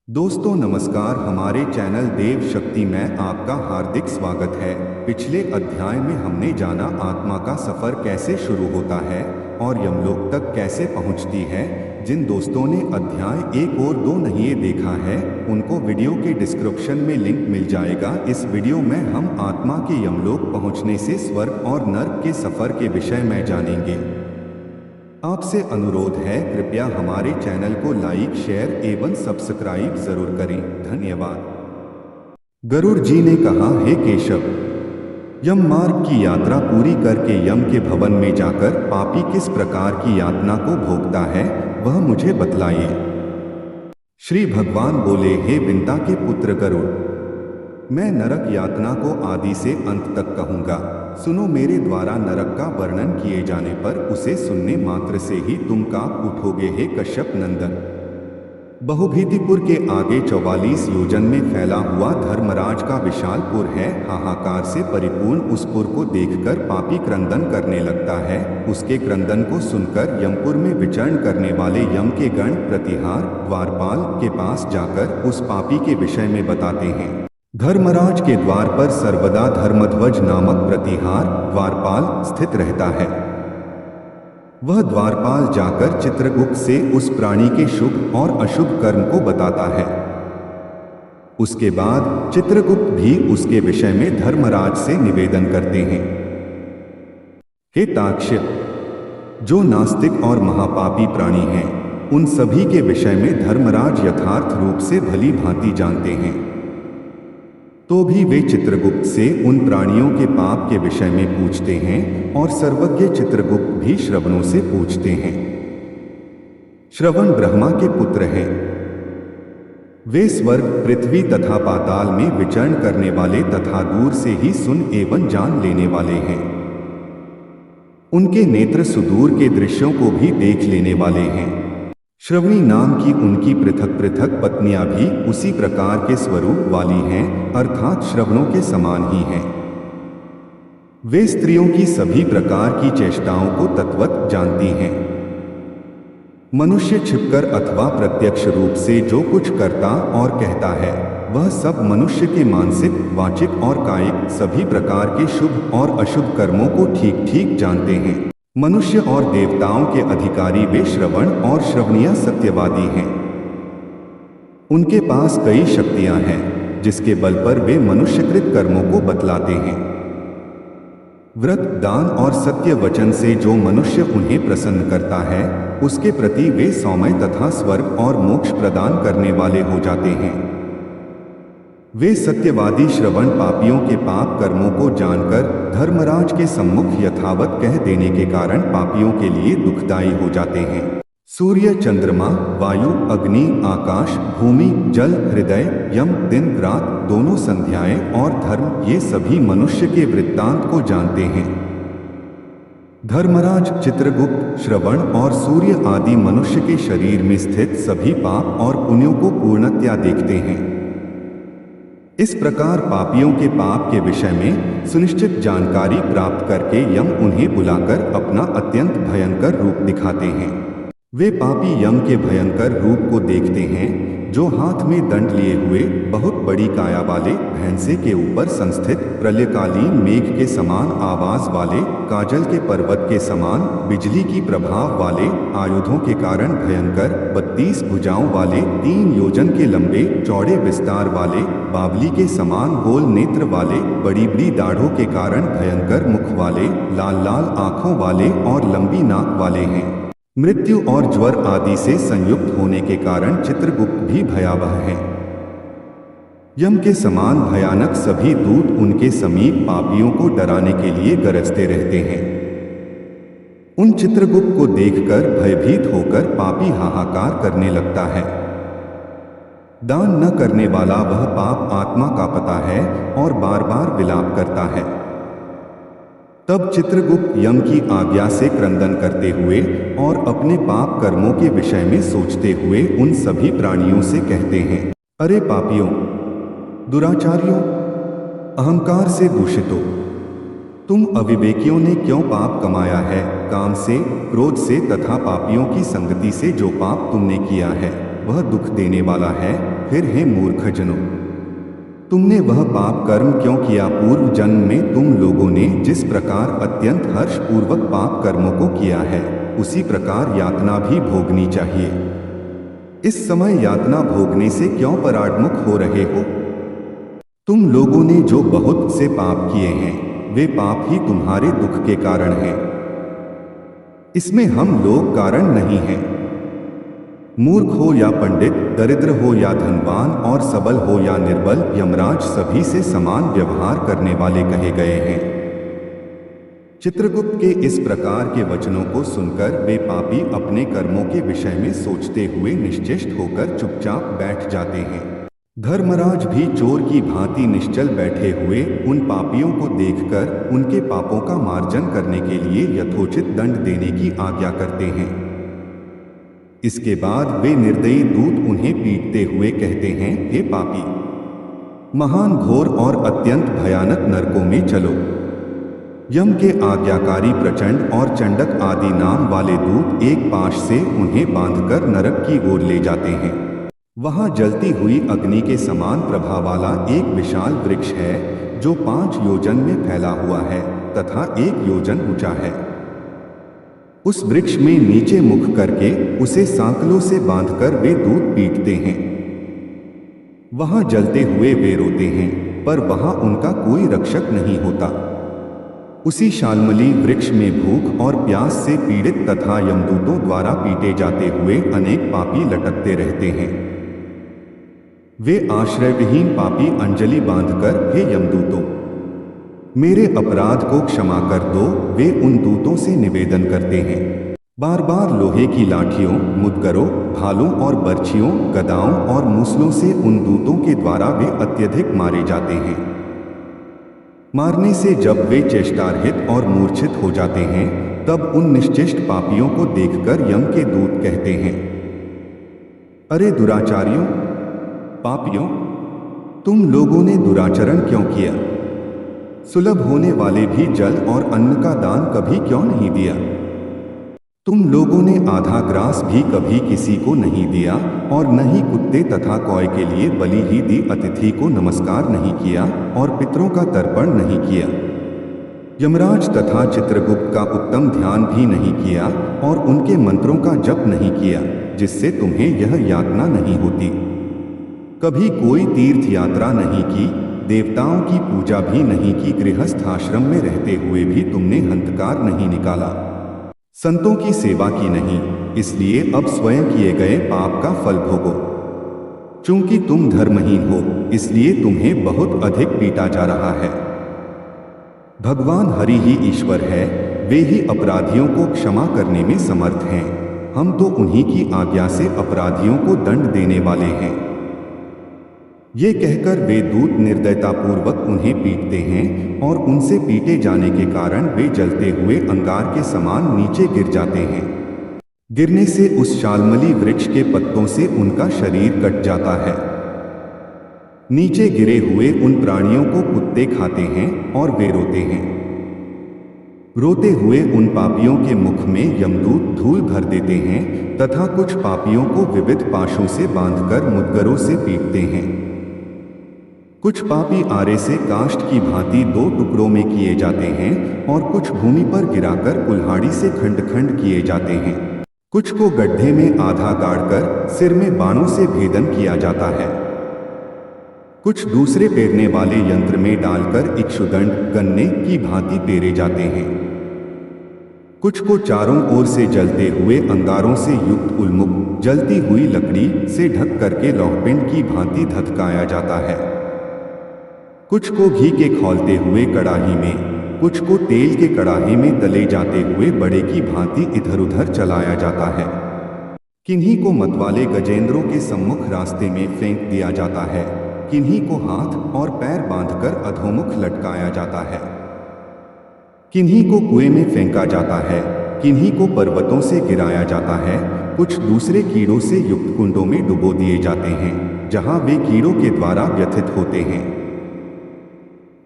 दोस्तों नमस्कार, हमारे चैनल देव शक्ति में आपका हार्दिक स्वागत है। पिछले अध्याय में हमने जाना आत्मा का सफर कैसे शुरू होता है और यमलोक तक कैसे पहुंचती है। जिन दोस्तों ने अध्याय 1 और 2 नहीं देखा है उनको वीडियो के डिस्क्रिप्शन में लिंक मिल जाएगा। इस वीडियो में हम आत्मा के यमलोक पहुंचने से स्वर्ग और नर्क के सफर के विषय में जानेंगे। आपसे अनुरोध है, कृपया हमारे चैनल को लाइक, शेयर एवं सब्सक्राइब जरूर करें। धन्यवाद। गरुड़ जी ने कहा, हे केशव, यम मार्ग की यात्रा पूरी करके यम के भवन में जाकर पापी किस प्रकार की यातना को भोगता है वह मुझे बतलाइए। श्री भगवान बोले, हे विंता के पुत्र गरुड़, मैं नरक यातना को आदि से अंत तक कहूंगा। सुनो, मेरे द्वारा नरक का वर्णन किए जाने पर उसे सुनने मात्र से ही तुम कांप उठोगे। हे कश्यप नंदन, बहुभीतिपुर के आगे 44 योजन में फैला हुआ धर्मराज का विशाल पुर है। हाहाकार से परिपूर्ण उस पुर को देखकर पापी क्रंदन करने लगता है। उसके क्रंदन को सुनकर यमपुर में विचरण करने वाले यम के गण प्रतिहार द्वारपाल के पास जाकर उस पापी के विषय में बताते हैं। धर्मराज के द्वार पर सर्वदा धर्मध्वज नामक प्रतिहार द्वारपाल स्थित रहता है। वह द्वारपाल जाकर चित्रगुप्त से उस प्राणी के शुभ और अशुभ कर्म को बताता है। उसके बाद चित्रगुप्त भी उसके विषय में धर्मराज से निवेदन करते हैं। हे ताक्ष्य, जो नास्तिक और महापापी प्राणी हैं, उन सभी के विषय में धर्मराज यथार्थ रूप से भली भांति जानते हैं। तो भी वे चित्रगुप्त से उन प्राणियों के पाप के विषय में पूछते हैं और सर्वज्ञ चित्रगुप्त भी श्रवणों से पूछते हैं। श्रवण ब्रह्मा के पुत्र हैं। वे स्वर्ग, पृथ्वी तथा पाताल में विचरण करने वाले तथा दूर से ही सुन एवं जान लेने वाले हैं। उनके नेत्र सुदूर के दृश्यों को भी देख लेने वाले हैं। श्रवणी नाम की उनकी पृथक पृथक पत्नियां भी उसी प्रकार के स्वरूप वाली हैं, अर्थात श्रवणों के समान ही हैं। वे स्त्रियों की सभी प्रकार की चेष्टाओं को तत्वत जानती हैं। मनुष्य छिपकर अथवा प्रत्यक्ष रूप से जो कुछ करता और कहता है वह सब मनुष्य के मानसिक, वाचिक और कायिक सभी प्रकार के शुभ और अशुभ कर्मों को ठीक ठीक जानते हैं। मनुष्य और देवताओं के अधिकारी वे श्रवण और श्रवणीय सत्यवादी हैं। उनके पास कई शक्तियां हैं जिसके बल पर वे मनुष्यकृत कर्मों को बतलाते हैं। व्रत, दान और सत्य वचन से जो मनुष्य उन्हें प्रसन्न करता है उसके प्रति वे सौम्य तथा स्वर्ग और मोक्ष प्रदान करने वाले हो जाते हैं। वे सत्यवादी श्रवण पापियों के पाप कर्मों को जानकर धर्मराज के सम्मुख यथावत कह देने के कारण पापियों के लिए दुखदायी हो जाते हैं। सूर्य, चंद्रमा, वायु, अग्नि, आकाश, भूमि, जल, हृदय, यम, दिन रात, दोनों संध्याएं और धर्म, ये सभी मनुष्य के वृत्तांत को जानते हैं। धर्मराज, चित्रगुप्त, श्रवण और सूर्य आदि मनुष्य के शरीर में स्थित सभी पाप और पुण्यों को पूर्णतया देखते हैं। इस प्रकार पापियों के पाप के विषय में सुनिश्चित जानकारी प्राप्त करके यम उन्हें बुलाकर अपना अत्यंत भयंकर रूप दिखाते हैं। वे पापी यम के भयंकर रूप को देखते हैं, जो हाथ में दंड लिए हुए बहुत बड़ी काया वाले भैंसे के ऊपर संस्थित प्रलयकालीन मेघ के समान आवाज वाले, काजल के पर्वत के समान बिजली की प्रभाव वाले, आयुधों के कारण भयंकर 32 भुजाओं वाले, 3 योजन के लंबे चौड़े विस्तार वाले, बावली के समान गोल नेत्र वाले, बड़ी बड़ी दाढ़ों के कारण भयंकर मुख वाले, लाल लाल आंखों वाले और लंबी नाक वाले हैं। मृत्यु और ज्वर आदि से संयुक्त होने के कारण चित्रगुप्त भी भयावह हैं। यम के समान भयानक सभी दूत उनके समीप पापियों को डराने के लिए गरजते रहते हैं। उन चित्रगुप्त को देखकर भयभीत होकर पापी हाहाकार करने लगता है। दान न करने वाला वह पाप आत्मा का पता है और बार बार विलाप करता है। तब चित्रगुप्त यम की आज्ञा से क्रंदन करते हुए और अपने पाप कर्मों के विषय में सोचते हुए उन सभी प्राणियों से कहते हैं, अरे पापियों, दुराचारियों, अहंकार से दूषितों, तुम अविवेकियों ने क्यों पाप कमाया है? काम से, क्रोध से तथा पापियों की संगति से जो पाप तुमने किया है वह दुख देने वाला है। फिर हे मूर्ख जनों, तुमने वह पाप कर्म क्यों किया? पूर्व जन्म में तुम लोगों ने जिस प्रकार अत्यंत हर्षपूर्वक पाप कर्मों को किया है, उसी प्रकार यातना भी भोगनी चाहिए। इस समय यातना भोगने से क्यों पराडमुख हो रहे हो? तुम लोगों ने जो बहुत से पाप किए हैं, वे पाप ही तुम्हारे दुख के कारण हैं। इसमें हम लोग कारण नहीं हैं। मूर्ख हो या पंडित, दरिद्र हो या धनवान, और सबल हो या निर्बल, यमराज सभी से समान व्यवहार करने वाले कहे गए हैं। चित्रगुप्त के इस प्रकार के वचनों को सुनकर वे पापी अपने कर्मों के विषय में सोचते हुए निश्चेष्ट होकर चुपचाप बैठ जाते हैं। धर्मराज भी चोर की भांति निश्चल बैठे हुए उन पापियों को देखकर उनके पापों का मार्जन करने के लिए यथोचित दंड देने की आज्ञा करते हैं। इसके बाद वे निर्दयी दूत उन्हें पीटते हुए कहते हैं, हे पापी, महान घोर और अत्यंत भयानक नरकों में चलो। यम के आज्ञाकारी प्रचंड और चंडक आदि नाम वाले दूत एक पाश से उन्हें बांधकर नरक की ओर ले जाते हैं। वहां जलती हुई अग्नि के समान प्रभा वाला एक विशाल वृक्ष है, जो 5 योजन में फैला हुआ है तथा 1 योजन ऊंचा है। उस वृक्ष में नीचे मुख करके उसे सांकलों से बांधकर वे दूत पीटते हैं। वहां जलते हुए वे रोते हैं, पर वहां उनका कोई रक्षक नहीं होता। उसी शाल्मली वृक्ष में भूख और प्यास से पीड़ित तथा यमदूतों द्वारा पीटे जाते हुए अनेक पापी लटकते रहते हैं। वे आश्रयविहीन पापी अंजलि बांधकर, हे यमदूतों, मेरे अपराध को क्षमा कर दो, वे उन दूतों से निवेदन करते हैं। बार बार लोहे की लाठियों, मुदगरों, भालों और बर्छियों, गदाओं और मूसलों से उन दूतों के द्वारा वे अत्यधिक मारे जाते हैं। मारने से जब वे चेष्टारहित और मूर्छित हो जाते हैं, तब उन निश्चेष्ट पापियों को देखकर यम के दूत कहते हैं, अरे दुराचारियों, पापियों, तुम लोगों ने दुराचरण क्यों किया? सुलभ होने वाले भी जल और अन्न का दान कभी क्यों नहीं दिया? तुम लोगों ने आधा ग्रास भी कभी किसी को नहीं दिया, और न ही कुत्ते तथा कौए के लिए बलि ही दी, अतिथि को नमस्कार नहीं किया और पितरों का तर्पण नहीं किया। यमराज तथा चित्रगुप्त का उत्तम ध्यान भी नहीं किया और उनके मंत्रों का जप नहीं किया, जिससे तुम्हें यह यातना नहीं होती। कभी कोई तीर्थ यात्रा नहीं की, देवताओं की पूजा भी नहीं की, गृहस्थ आश्रम में रहते हुए भी तुमने हंतकार नहीं निकाला, संतों की सेवा की नहीं, इसलिए अब स्वयं किए गए पाप का फल भोगो। चूंकि तुम धर्महीन हो, इसलिए तुम्हें बहुत अधिक पीटा जा रहा है। भगवान हरि ही ईश्वर है, वे ही अपराधियों को क्षमा करने में समर्थ हैं। हम तो उन्हीं की आज्ञा से अपराधियों को दंड देने वाले हैं। ये कहकर वे दूत निर्दयतापूर्वक उन्हें पीटते हैं और उनसे पीटे जाने के कारण वे जलते हुए अंगार के समान नीचे गिर जाते हैं। गिरने से उस शाल्मली वृक्ष के पत्तों से उनका शरीर कट जाता है। नीचे गिरे हुए उन प्राणियों को कुत्ते खाते हैं और वे रोते हैं। रोते हुए उन पापियों के मुख में यमदूत धूल भर देते हैं तथा कुछ पापियों को विविध पाशों से बांधकर मुदगरों से पीटते हैं। कुछ पापी आरे से काष्ठ की भांति 2 टुकड़ों में किए जाते हैं और कुछ भूमि पर गिराकर कुल्हाड़ी से खंड खंड किए जाते हैं। कुछ को गड्ढे में आधा गाड़कर सिर में बाणों से भेदन किया जाता है। कुछ दूसरे पेरने वाले यंत्र में डालकर इक्षुदंड गन्ने की भांति पेरे जाते हैं। कुछ को चारों ओर से जलते हुए अंगारों से युक्त उल्मुख जलती हुई लकड़ी से ढक करके लौहपिंड की भांति धधकाया जाता है। कुछ को घी के खौलते हुए कड़ाही में, कुछ को तेल के कड़ाही में तले जाते हुए बड़े की भांति इधर उधर चलाया जाता है। किन्हीं को मतवाले गजेंद्रों के सम्मुख रास्ते में फेंक दिया जाता है, किन्हीं को हाथ और पैर बांधकर अधोमुख लटकाया जाता है, किन्हीं को कुएं में फेंका जाता है, किन्हीं को पर्वतों से गिराया जाता है। कुछ दूसरे कीड़ों से युक्त कुंडों में डुबो दिए जाते हैं, जहां वे कीड़ों के द्वारा व्यथित होते हैं।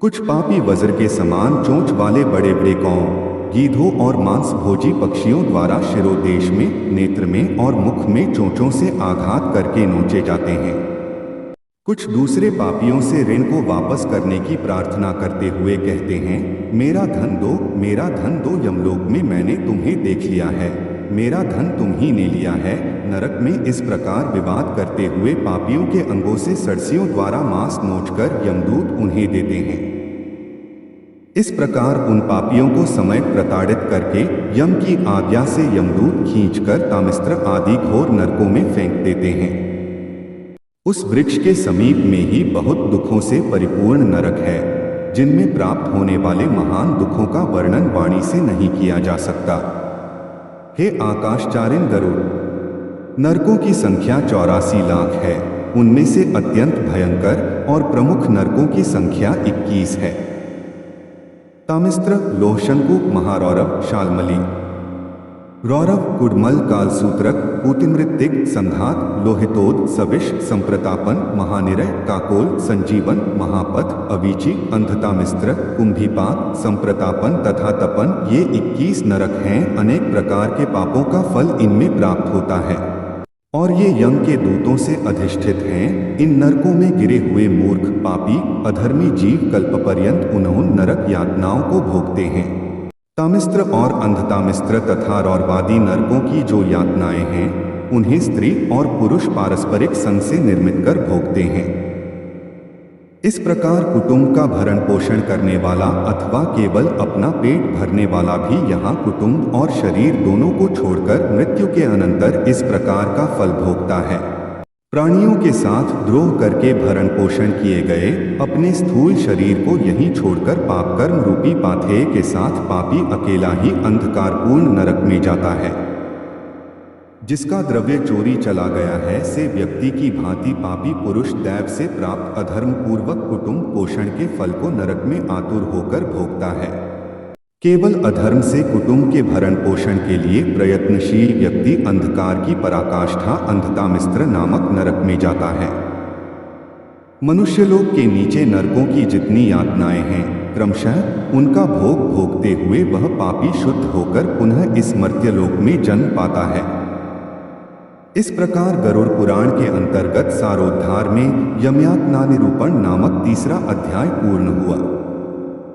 कुछ पापी वज्र के समान चोंच वाले बड़े बड़े कौओं, गीधों और मांसभोजी पक्षियों द्वारा शिरोदेश में, नेत्र में और मुख में चोंचों से आघात करके नोचे जाते हैं। कुछ दूसरे पापियों से ऋण को वापस करने की प्रार्थना करते हुए कहते हैं, मेरा धन दो, मेरा धन दो, यमलोक में मैंने तुम्हें देख लिया है, मेरा धन तुम ही ने लिया है। नरक में इस प्रकार विवाद करते हुए पापियों के अंगों से सरसियों द्वारा मांस नोचकर यमदूत उन्हें देते हैं। इस प्रकार उन पापियों को समय प्रताड़ित करके यम की आज्ञा से यमदूत खींचकर तामिस्त्र आदि घोर नरकों में फेंक देते हैं। उस वृक्ष के समीप में ही बहुत दुखों से परिपूर्ण नरक है, जिनमें प्राप्त होने वाले महान दुखों का वर्णन वाणी से नहीं किया जा सकता। हे आकाशचारिन गरुड़, नरकों की संख्या 84 लाख है। उनमें से अत्यंत भयंकर और प्रमुख नरकों की संख्या 21 है। तामिस्त्र, लोहशंकु, महारौरव, शालमली, रौरव, कुडमल, कालसूत्रक, पूतिमृत्तिक, संधात, लोहितोद, सविश, संप्रतापन, महानिरय, काकोल, संजीवन, महापथ, अवीची, अंधतामिस्त्र, कुंभीपाक, संप्रतापन तथा तपन, ये 21 नरक हैं। अनेक प्रकार के पापों का फल इनमें प्राप्त होता है और ये यम के दूतों से अधिष्ठित हैं। इन नरकों में गिरे हुए मूर्ख, पापी, अधर्मी जीव कल्पपर्यंत उन्होंने नरक यातनाओं को भोगते हैं। तामिस्त्र और अंधतामिस्त्र तथा रौरवादी नरकों की जो यातनाएं हैं, उन्हें स्त्री और पुरुष पारस्परिक संग से निर्मित कर भोगते हैं। इस प्रकार कुटुंब का भरण पोषण करने वाला अथवा केवल अपना पेट भरने वाला भी यहाँ कुटुंब और शरीर दोनों को छोड़कर मृत्यु के अनंतर इस प्रकार का फल भोगता है। प्राणियों के साथ द्रोह करके भरण पोषण किए गए अपने स्थूल शरीर को यहीं छोड़कर पाप कर्म रूपी पाथेय के साथ पापी अकेला ही अंधकारपूर्ण नरक में जाता है। जिसका द्रव्य चोरी चला गया है, से व्यक्ति की भांति पापी पुरुष दैव से प्राप्त अधर्म पूर्वक कुटुंब पोषण के फल को नरक में आतुर होकर भोगता है। केवल अधर्म से कुटुंब के भरण पोषण के लिए प्रयत्नशील व्यक्ति अंधकार की पराकाष्ठा अंधतामिस्त्र नामक नरक में जाता है। मनुष्यलोक के नीचे नरकों की जितनी यातनाएं हैं, क्रमशः उनका भोग भोगते हुए वह पापी शुद्ध होकर पुनः इस मर्त्यलोक में जन्म पाता है। इस प्रकार गरुड़ पुराण के अंतर्गत सारोद्धार में यमयातना निरूपण नामक तीसरा अध्याय पूर्ण हुआ।